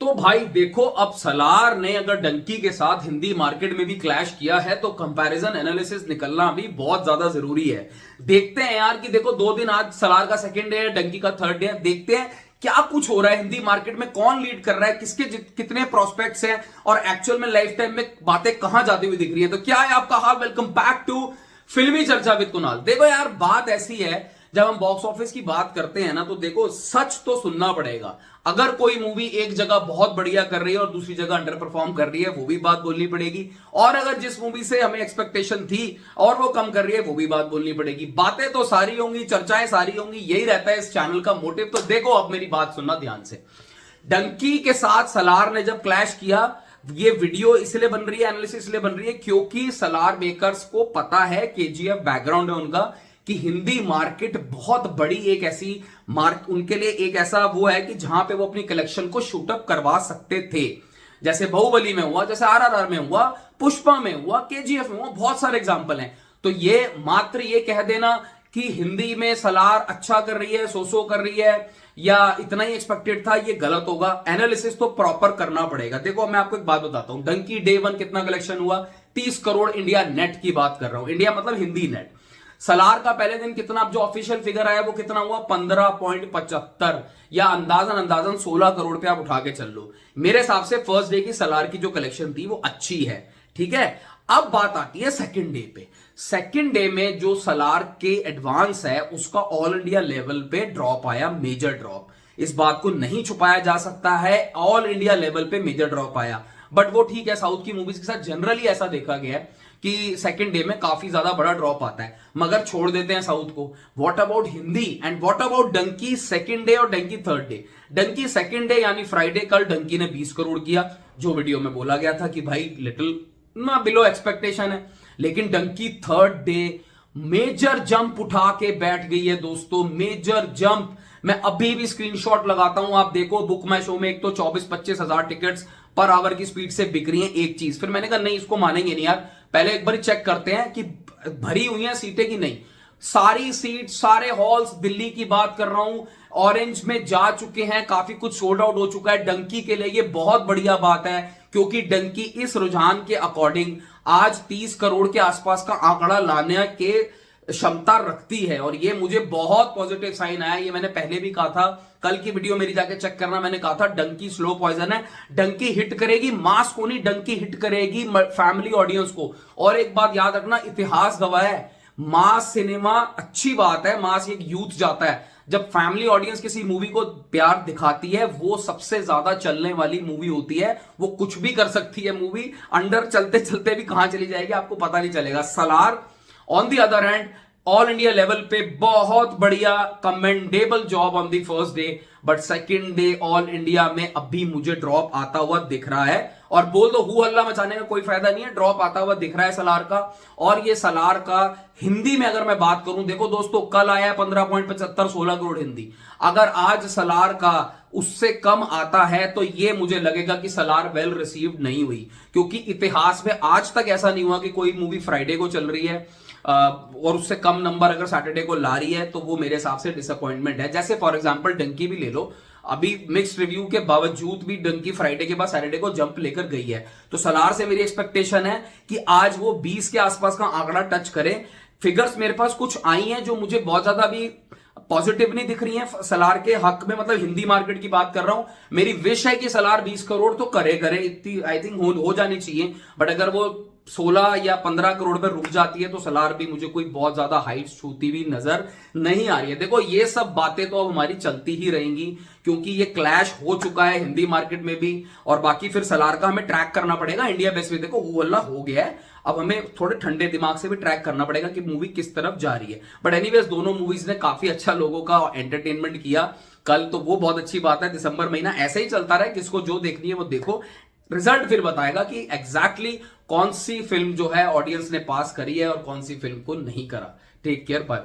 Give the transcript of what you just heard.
तो भाई देखो, अब सलार ने अगर डंकी के साथ हिंदी मार्केट में भी क्लैश किया है तो कंपैरिजन एनालिसिस निकलना भी बहुत ज्यादा जरूरी है। देखते हैं यार कि देखो 2 दिन, आज सलार का सेकंड डे है, डंकी का थर्ड डे है। देखते हैं क्या कुछ हो रहा है हिंदी मार्केट में, कौन लीड कर रहा है, किसके कितने प्रोस्पेक्ट्स हैं और एक्चुअल में लाइफ टाइम में बातें कहां जाती हुई दिख रही है। तो क्या है आपका हाल? वेलकम बैक टू फिल्मी चर्चा विद कुणाल। देखो यार, बात ऐसी है, जब हम बॉक्स ऑफिस की बात करते हैं ना, तो देखो सच तो सुनना पड़ेगा। अगर कोई मूवी एक जगह बहुत बढ़िया कर रही है और दूसरी जगह अंडर परफॉर्म कर रही है, वो भी बात बोलनी पड़ेगी। और अगर जिस मूवी से हमें एक्सपेक्टेशन थी और वो कम कर रही है, वो भी बात बोलनी पड़ेगी। बातें तो सारी होंगी, चर्चाएं सारी होंगी, यही रहता है इस चैनल का मोटिव। तो देखो, अब मेरी बात सुनना ध्यान से। डंकी के साथ सलार ने जब क्लैश किया, ये वीडियो इसलिए बन रही है, एनालिसिस इसलिए बन रही है क्योंकि सलार मेकर्स को पता है, केजीएफ बैकग्राउंड है उनका, कि हिंदी मार्केट बहुत बड़ी एक ऐसी उनके लिए एक ऐसा वो है कि जहां पे वो अपनी कलेक्शन को शूटअप करवा सकते थे। जैसे बाहुबली में हुआ, जैसे आरआरआर में हुआ, पुष्पा में हुआ, केजीएफ में हुआ, बहुत सारे एग्जांपल हैं। तो ये मात्र ये कह देना कि हिंदी में सलार अच्छा कर रही है, सो कर रही है, या इतना ही एक्सपेक्टेड था, ये गलत होगा। एनालिसिस तो प्रॉपर करना पड़ेगा। देखो, मैं आपको एक बात बताता हूं। डंकी डे 1 कितना कलेक्शन हुआ? 30 करोड़ इंडिया नेट की बात कर रहा हूं, इंडिया मतलब हिंदी नेट। सलार का पहले दिन कितना, अब जो ऑफिशियल फिगर आया वो कितना हुआ? 15.75, या अंदाजन 16 करोड़ पे आप उठा के चल लो। मेरे हिसाब से फर्स्ट डे की सलार की जो कलेक्शन थी वो अच्छी है, ठीक है। अब बात आती है सेकंड डे पे। सेकंड डे में जो सलार के एडवांस है उसका ऑल इंडिया लेवल पे ड्रॉप आया, मेजर ड्रॉप। इस बात को नहीं छुपाया जा सकता है, ऑल इंडिया लेवल पे मेजर ड्रॉप आया। बट वो ठीक है, साउथ की मूवीज के साथ जनरली ऐसा देखा गया है कि सेकंड डे में काफी ज्यादा बड़ा ड्रॉप आता है, मगर छोड़ देते हैं साउथ को। What about Hindi and what about Dunki second day और Dunki third day? Dunki second day यानी फ्राइडे, कल डंकी ने 20 करोड़ किया, जो वीडियो में बोला गया था कि भाई लिटिल ना बिलो एक्सपेक्टेशन है। लेकिन Dunki third day major jump उठा के बैठ गई है दोस्तों, मेजर जंप। मैं अभी भी स्क्रीनशॉट लगाता हूं, आप देखो। बुक माई शो में एक तो 24-25 हजार टिकट्स पर आवर की स्पीड से बिक रही हैं एक चीज। फिर मैंने कहा नहीं, इसको मानेंगे नहीं यार, पहले एक बार चेक करते हैं कि भरी हुई हैं सीटें की नहीं। सारी सीट, सारे हॉल्स, दिल्ली की बात कर रहा हूं, ऑरेंज में जा चुके हैं, काफी कुछ सोल्ड आउट हो चुका है। डंकी के लिए ये बहुत बढ़िया बात है क्योंकि डंकी इस रुझान के अकॉर्डिंग आज 30 करोड़ के आसपास का आंकड़ा लाने के क्षमता रखती है, और ये मुझे बहुत पॉजिटिव साइन आया। ये मैंने पहले भी कहा था, कल की वीडियो मेरी जाके चेक करना, मैंने कहा था डंकी स्लो पॉइजन है, डंकी हिट करेगी मास को नहीं, डंकी हिट करेगी फैमिली ऑडियंस को। और एक बात याद रखना, इतिहास गवाह है, मास सिनेमा अच्छी बात है, मास एक यूथ जाता है। जब फैमिली ऑडियंस किसी मूवी को प्यार दिखाती है, वो सबसे ज्यादा चलने वाली मूवी होती है। वो कुछ भी कर सकती है मूवी, अंडर चलते चलते भी कहां चली जाएगी आपको पता नहीं चलेगा। Salaar on the other hand all India level पे बहुत बढ़िया, commendable job on the first day, but second day all India में अभी मुझे ड्रॉप आता हुआ दिख रहा है। और बोल दो, हु हल्ला मचाने का कोई फायदा नहीं है, ड्रॉप आता हुआ दिख रहा है सलार का। और ये सलार का हिंदी में अगर मैं बात करूं, देखो दोस्तों, कल आया 15.75, 16 करोड़ हिंदी। अगर आज सलार का उससे कम आता है तो ये मुझे लगेगा कि सलार वेल रिसीव्ड नहीं हुई, क्योंकि इतिहास में आज तक ऐसा नहीं हुआ कि कोई मूवी फ्राइडे को चल रही है और उससे कम नंबर अगर सैटरडे को ला रही है, तो वो मेरे हिसाब से डिसअपॉइंटमेंट है। जैसे फॉर एग्जांपल डंकी भी ले लो, अभी मिक्स्ड रिव्यू के बावजूद भी डंकी फ्राइडे के बाद सैटरडे को जंप लेकर गई है। तो सलार से मेरी एक्सपेक्टेशन है कि आज वो 20 के आसपास का आंकड़ा टच करे। फिगर्स मेरे पास कुछ आई हैं जो मुझे बहुत ज्यादा भी पॉजिटिव नहीं दिख रही है सलार के हक में, मतलब हिंदी मार्केट की बात कर रहा हूं। मेरी विश है कि सलार 20 करोड़ तो करे, इतनी आई थिंक हो जानी चाहिए। बट अगर वो 16 या 15 करोड़ पर रुक जाती है तो सलार भी मुझे कोई बहुत ज्यादा हाइट्स छूती हुई नजर नहीं आ रही है। देखो, ये सब बातें तो अब हमारी चलती ही रहेंगी क्योंकि ये क्लैश हो चुका है हिंदी मार्केट में भी, और बाकी फिर सलार का हमें ट्रैक करना पड़ेगा इंडिया बेस में। देखो, हु हल्ला हो गया है, अब हमें थोड़े ठंडे दिमाग से भी ट्रैक करना पड़ेगा कि मूवी किस तरफ जा रही है। बट एनीवेज, दोनों मूवीज ने काफी अच्छा लोगों का एंटरटेनमेंट किया कल, तो वो बहुत अच्छी बात है। दिसंबर महीना ऐसे ही चलता रहे, किसको जो देखनी है वो देखो, रिजल्ट फिर बताएगा कि एग्जैक्टली कौन सी फिल्म जो है ऑडियंस ने पास करी है और कौन सी फिल्म को नहीं करा। Take care, bye bye.